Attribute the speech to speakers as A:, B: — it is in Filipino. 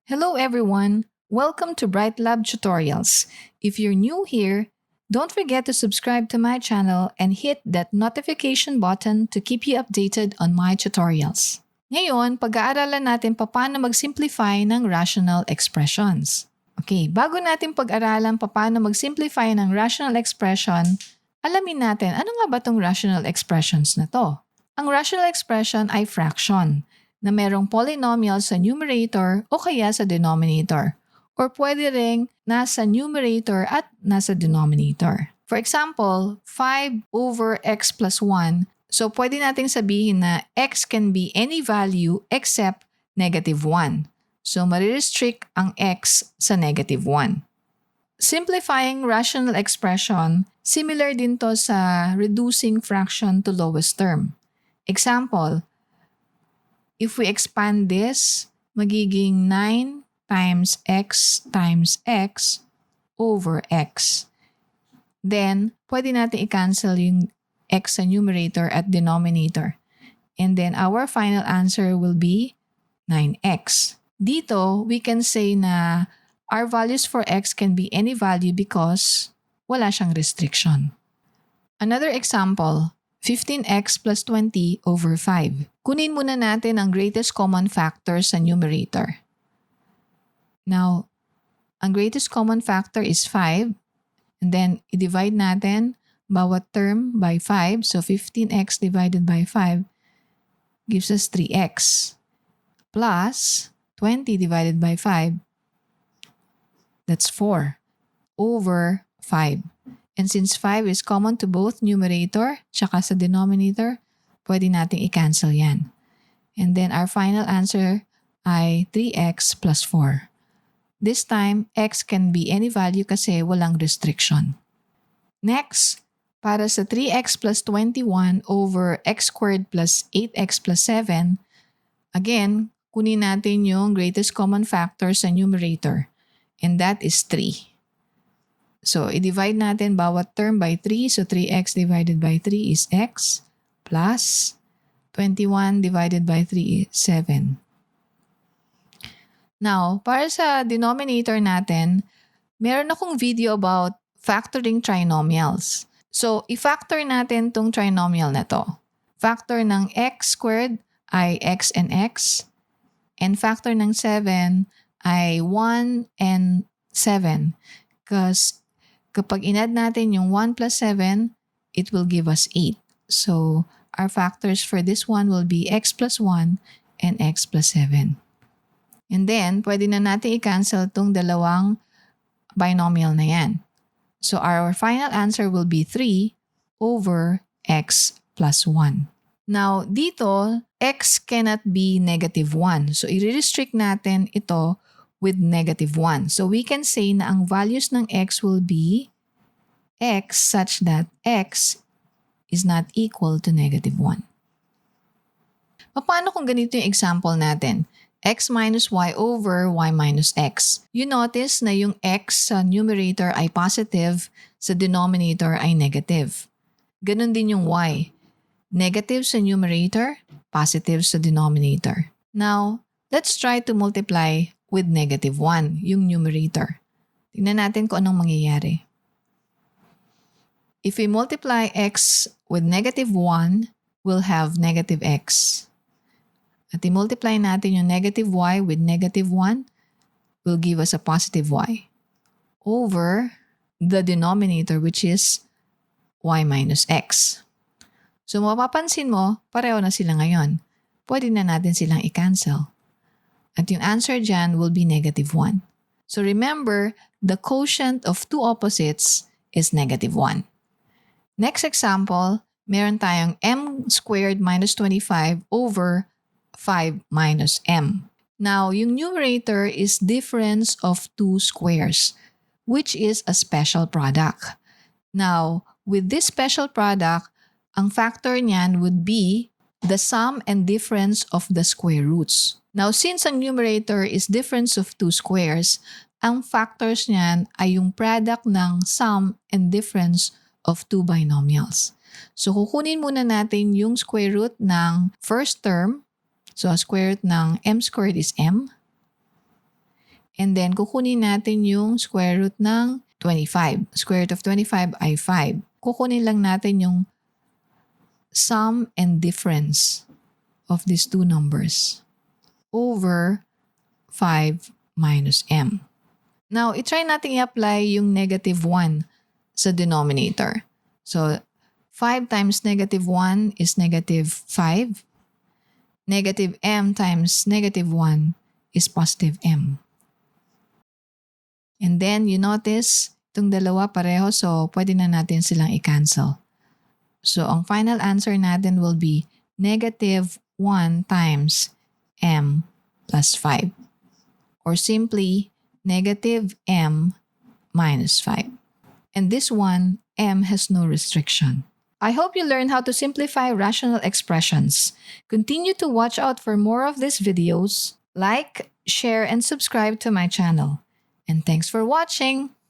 A: Hello everyone! Welcome to Bright Lab Tutorials. If you're new here, don't forget to subscribe to my channel and hit that notification button to keep you updated on my tutorials. Ngayon, pag-aaralan natin paano mag-simplify ng rational expressions. Okay, bago natin pag-aralan paano mag-simplify ng rational expression, alamin natin ano nga ba tong rational expressions na to? Ang rational expression ay fraction na merong polynomial sa numerator o kaya sa denominator. Or pwede ring nasa numerator at nasa denominator. For example, 5 over x plus 1. So pwede nating sabihin na x can be any value except negative 1. So marirestrict ang x sa negative 1. Simplifying rational expression, similar din to sa reducing fraction to lowest term. Example, if we expand this, magiging 9 times x over x. Then, pwede natin i-cancel yung x sa numerator at denominator. And then, our final answer will be 9x. Dito, we can say na our values for x can be any value because wala siyang restriction. Another example, 15x plus 20 over 5. Kunin muna natin ang greatest common factor sa numerator. Now, ang greatest common factor is 5. And then, i-divide natin bawat term by 5. So, 15x divided by 5 gives us 3x. Plus 20 divided by 5, that's 4 over 5. And since 5 is common to both numerator tsaka sa denominator, pwede nating i-cancel yan. And then our final answer ay 3x plus 4. This time, x can be any value kasi walang restriction. Next, para sa 3x plus 21 over x squared plus 8x plus 7, again, kunin natin yung greatest common factor sa numerator. And that is 3. So, i-divide natin bawat term by 3. So, 3x divided by 3 is x plus 21 divided by 3 is 7. Now, para sa denominator natin, meron akong video about factoring trinomials. So, i-factor natin tong trinomial na to. Factor ng x squared ay x and x. And factor ng 7 ay 1 and 7. Because kapag in-add natin yung 1 plus 7, it will give us 8. So, our factors for this one will be x plus 1 and x plus 7. And then, pwede na natin i-cancel itong dalawang binomial na yan. So, our final answer will be 3 over x plus 1. Now, dito, x cannot be negative 1. So, i-restrict natin ito with negative 1. So, we can say na ang values ng x will be x such that x is not equal to negative 1. Paano kung ganito yung example natin? X minus y over y minus x. You notice na yung x sa numerator ay positive, sa denominator ay negative. Ganon din yung y. Negative sa numerator, positive sa denominator. Now, let's try to multiply with negative 1, yung numerator. Tingnan natin kung anong mangyayari. If we multiply x with negative 1, we'll have negative x. At i-multiply natin yung negative y with negative 1 will give us a positive y over the denominator which is y minus x. So mapapansin mo, pareho na sila ngayon. Pwede na natin silang i-cancel. At yung answer dyan will be negative 1. So remember, the quotient of two opposites is negative 1. Next example, meron tayong m squared minus 25 over 5 minus m. Now, yung numerator is difference of two squares, which is a special product. Now, with this special product, ang factor niyan would be the sum and difference of the square roots. Now, since ang numerator is difference of two squares, ang factors niyan ay yung product ng sum and difference of two binomials. So, kukunin muna natin yung square root ng first term. So, square root ng m squared is m. And then, kukunin natin yung square root ng 25. Square root of 25 ay 5. Kukunin lang natin yung sum and difference of these two numbers over 5 minus m. Now, itry natin i-apply yung negative 1 sa denominator. So, 5 times negative 1 is negative 5. Negative m times negative 1 is positive m. And then, you notice, itong dalawa pareho, so pwede na natin silang i-cancel. So, ang final answer natin will be negative 1 times m plus 5. Or simply, negative m minus 5. And this one, m has no restriction. I hope you learned how to simplify rational expressions. Continue to watch out for more of these videos. Like, share, and subscribe to my channel. And thanks for watching!